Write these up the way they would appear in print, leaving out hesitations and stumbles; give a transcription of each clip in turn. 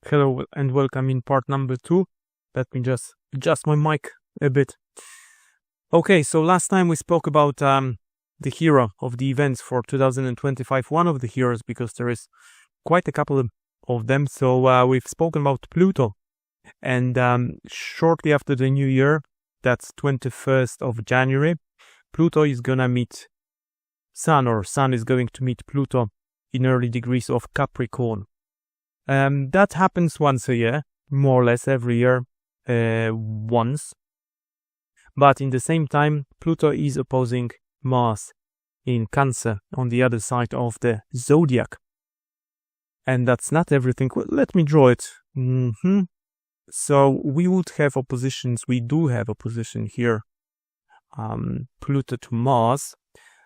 Hello and welcome in part number 2. Let me just adjust my mic a bit. Okay, so last time we spoke about the hero of the events for 2025. One of the heroes, because there is quite a couple of them. So we've spoken about Pluto. And shortly after the new year, that's 21st of January, Pluto is gonna meet Sun, or Sun is going to meet Pluto in early degrees of Capricorn. That happens once a year, more or less every year, once. But in the same time, Pluto is opposing Mars in Cancer on the other side of the zodiac. And that's not everything. Well, let me draw it. So we would have oppositions. We do have opposition here. Pluto to Mars.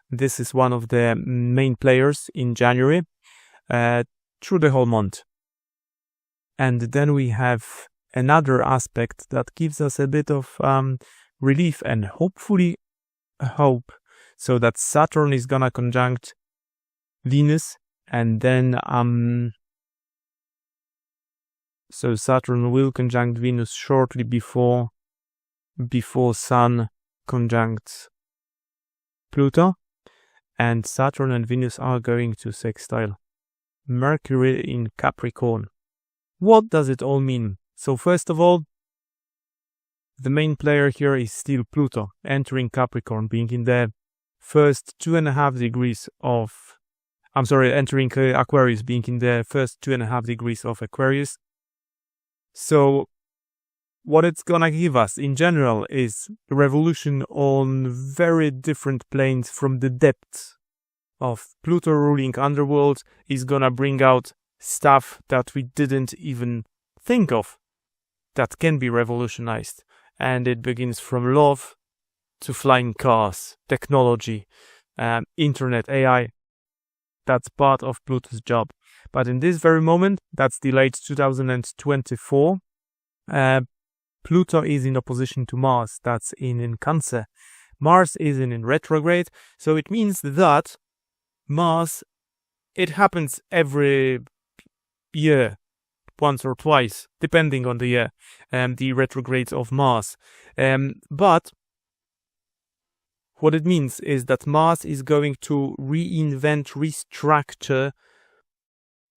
This is one of the main players in January through the whole month. And then we have another aspect that gives us a bit of relief and hopefully hope. So that Saturn is gonna conjunct Venus, and then so Saturn will conjunct Venus shortly before Sun conjuncts Pluto, and Saturn and Venus are going to sextile Mercury in Capricorn. What does it all mean? So first of all, the main player here is still Pluto, entering Capricorn, being in the first 2.5 degrees of... entering Aquarius, being in the first 2.5 degrees of Aquarius. So what it's gonna give us in general is a revolution on very different planes. From the depths of Pluto ruling underworld is gonna bring out stuff that we didn't even think of that can be revolutionized. And it begins from love to flying cars, technology, internet, AI. That's part of Pluto's job. But in this very moment, that's the late 2024, Pluto is in opposition to Mars. That's in Cancer. Mars is in retrograde. So it means that Mars, it happens every year, once or twice, depending on the year, the retrogrades of Mars. But what it means is that Mars is going to reinvent, restructure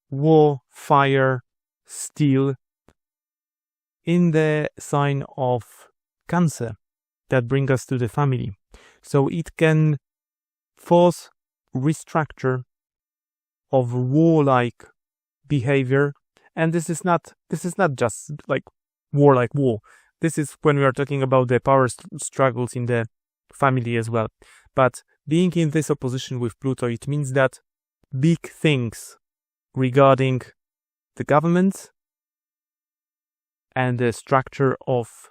war, fire, steel in the sign of Cancer. That brings us to the family. So it can force restructure of warlike behavior, and this is not just like war. This is when we are talking about the power struggles in the family as well. But being in this opposition with Pluto, it means that big things regarding the government and the structure of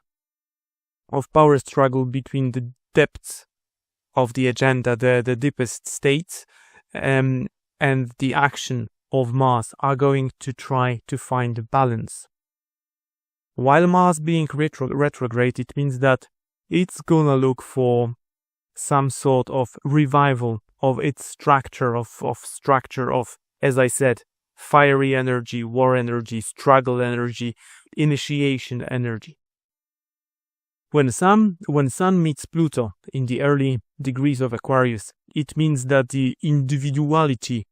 power struggle between the depths of the agenda, the deepest states, and the action of Mars are going to try to find a balance. While Mars being retrograde, it means that it's gonna look for some sort of revival of its structure, of, as I said, fiery energy, war energy, struggle energy, initiation energy. When Sun meets Pluto in the early degrees of Aquarius, it means that the individuality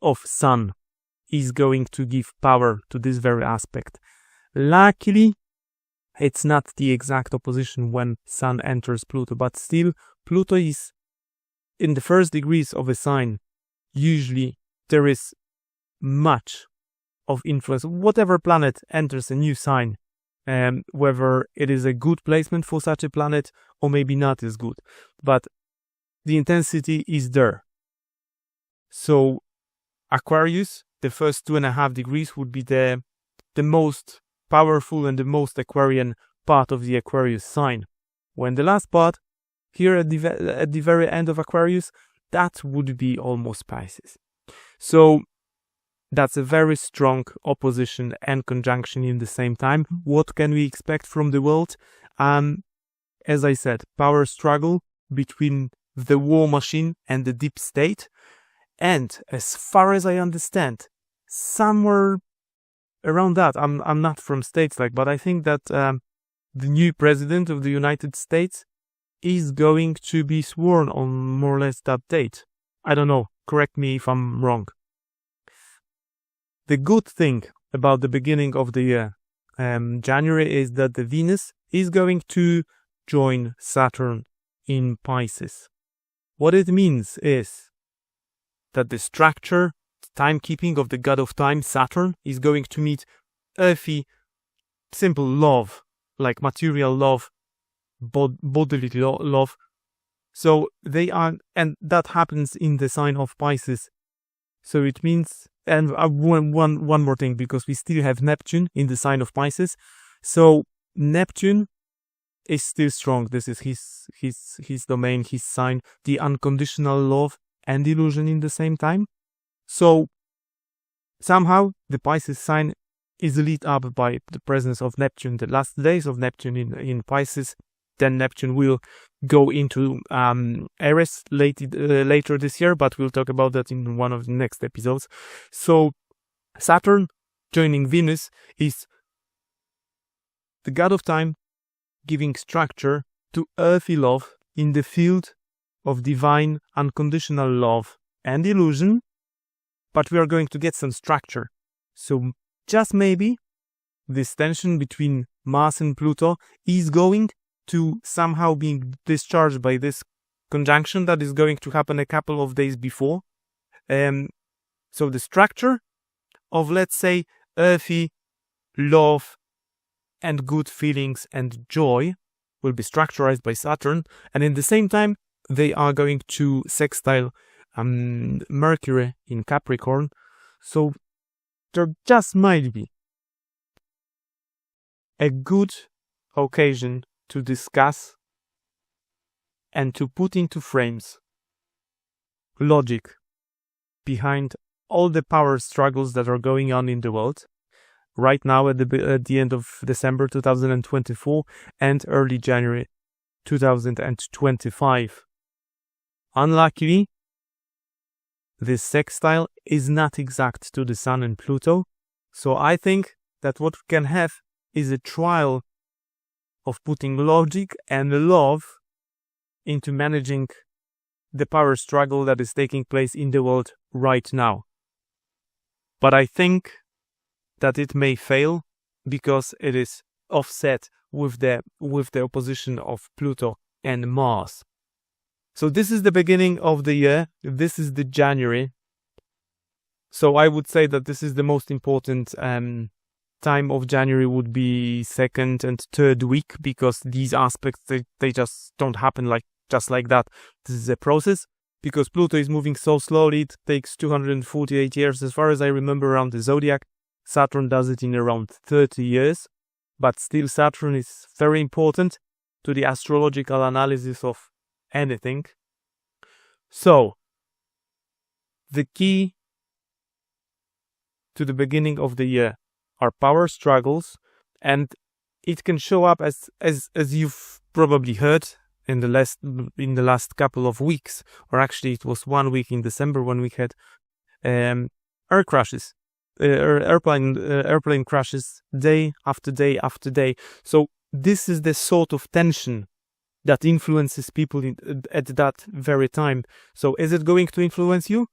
of Sun is going to give power to this very aspect. Luckily, it's not the exact opposition when Sun enters Pluto, but still, Pluto is in the first degrees of a sign. Usually, there is much of influence. Whatever planet enters a new sign, whether it is a good placement for such a planet or maybe not as good, but the intensity is there. So Aquarius, the first 2.5 degrees would be the most powerful and the most Aquarian part of the Aquarius sign. When the last part, here at the very end of Aquarius, that would be almost Pisces. So that's a very strong opposition and conjunction in the same time. What can we expect from the world? As I said, power struggle between the war machine and the deep state. And as far as I understand, somewhere around that. I'm not from States, but I think that the new president of the United States is going to be sworn on more or less that date. I don't know. Correct me if I'm wrong. The good thing about the beginning of the year, January, is that the Venus is going to join Saturn in Pisces. What it means is that the structure, timekeeping of the god of time, Saturn, is going to meet earthy, simple love, like material love, bodily love. So they are, and that happens in the sign of Pisces. So it means, and one more thing, because we still have Neptune in the sign of Pisces. So Neptune is still strong. This is his domain, his sign, the unconditional love and illusion in the same time. So somehow the Pisces sign is lit up by the presence of Neptune. The last days of Neptune in Pisces, then Neptune will go into Aries later this year, but we'll talk about that in one of the next episodes. So Saturn joining Venus is the god of time, giving structure to earthy love in the field of divine unconditional love and illusion, but we are going to get some structure. So just maybe this tension between Mars and Pluto is going to somehow being discharged by this conjunction that is going to happen a couple of days before. So the structure of, let's say, earthy love and good feelings and joy will be structured by Saturn, and in the same time they are going to sextile Mercury in Capricorn. So there just might be a good occasion to discuss and to put into frames logic behind all the power struggles that are going on in the world right now at the end of December 2024 and early January 2025. Unluckily, this sextile is not exact to the Sun and Pluto, so I think that what we can have is a trial of putting logic and love into managing the power struggle that is taking place in the world right now. But I think that it may fail because it is offset with the opposition of Pluto and Mars. So this is the beginning of the year. This is the January. So I would say that this is the most important time of January would be second and third week, because these aspects, they just don't happen just like that. This is a process. Because Pluto is moving so slowly, it takes 248 years as far as I remember around the zodiac. Saturn does it in around 30 years. But still Saturn is very important to the astrological analysis of anything. So, the key to the beginning of the year are power struggles, and it can show up as you've probably heard in the last couple of weeks, or actually it was 1 week in December when we had air crashes, airplane crashes day after day after day. So this is the sort of tension that influences people at that very time. So is it going to influence you?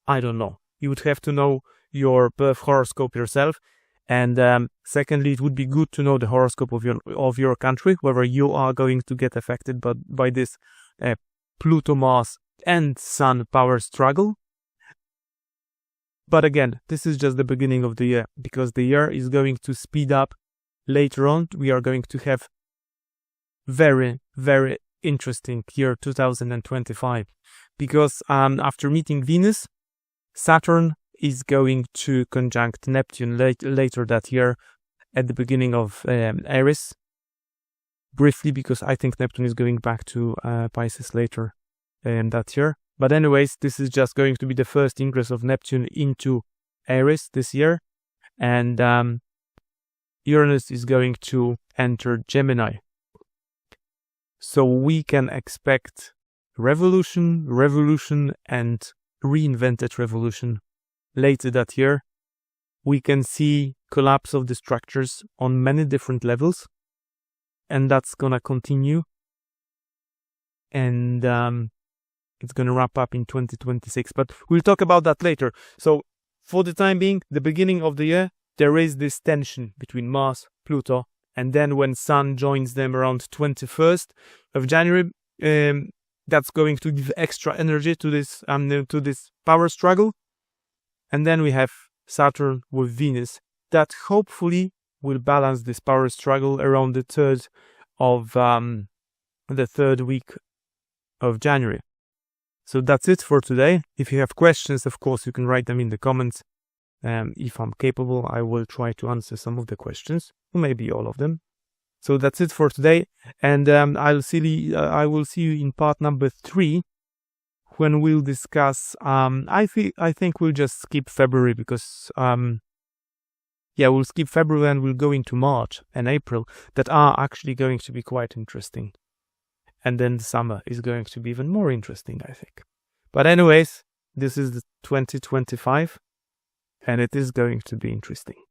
I don't know. You would have to know your birth horoscope yourself. And secondly, it would be good to know the horoscope of your country, whether you are going to get affected by this Pluto, Mars, and Sun power struggle. But again, this is just the beginning of the year, because the year is going to speed up later on. We are going to have very, very interesting year 2025, because after meeting Venus, Saturn is going to conjunct Neptune later that year at the beginning of Aries. Briefly, because I think Neptune is going back to Pisces later that year. But anyways, this is just going to be the first ingress of Neptune into Aries this year. And Uranus is going to enter Gemini. So we can expect revolution, and reinvented revolution later that year. We can see collapse of the structures on many different levels, and that's gonna continue, and it's gonna wrap up in 2026. But we'll talk about that later. So for the time being, the beginning of the year, there is this tension between Mars, Pluto, and then when Sun joins them around 21st of January, that's going to give extra energy to this power struggle. And then we have Saturn with Venus that hopefully will balance this power struggle around the third week of January. So that's it for today. If you have questions, of course, you can write them in the comments. If I'm capable, I will try to answer some of the questions, or maybe all of them. So that's it for today, and I will see you in part number 3, when we'll discuss. I think we'll just skip February because we'll skip February and we'll go into March and April that are actually going to be quite interesting, and then the summer is going to be even more interesting, I think. But anyways, this is the 2025, and it is going to be interesting.